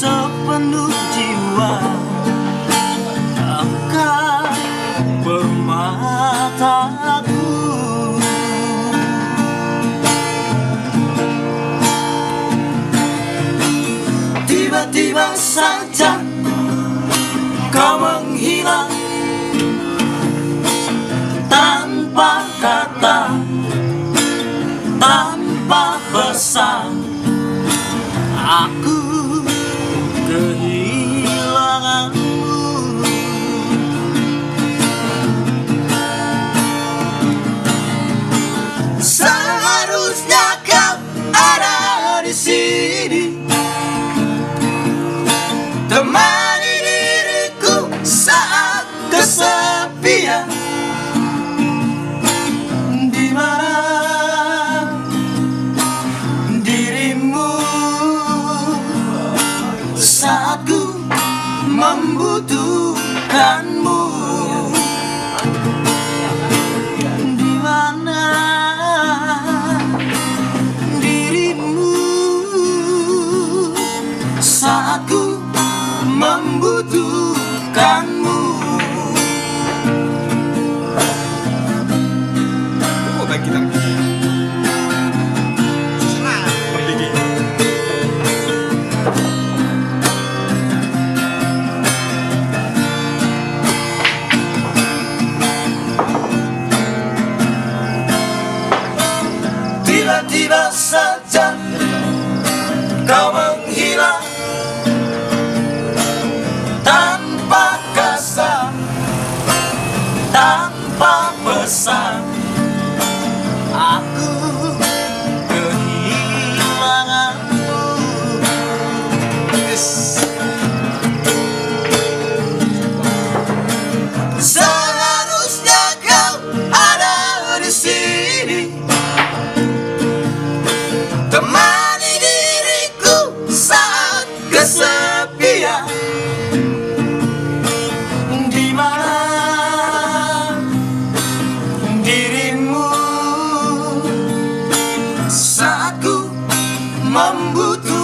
Sepenuh jiwa akan permataku. Tiba-tiba saja kau menghilang tanpa kata, tanpa pesan. Aku kehilanganmu. Seharusnya kau ada di sini, temani diriku saat kesepian. Di mana saat ku membutuhkanmu? Di mana dirimu saat ku membutuhkanmu? Oh, baik kita. Tiba-tiba saja kau menghilang tanpa kesan, tanpa pesan. Aku kehilanganmu. Seharusnya kau ada di sini, temani diriku saat kesepian. Di mana dirimu saat ku membutuhkanmu?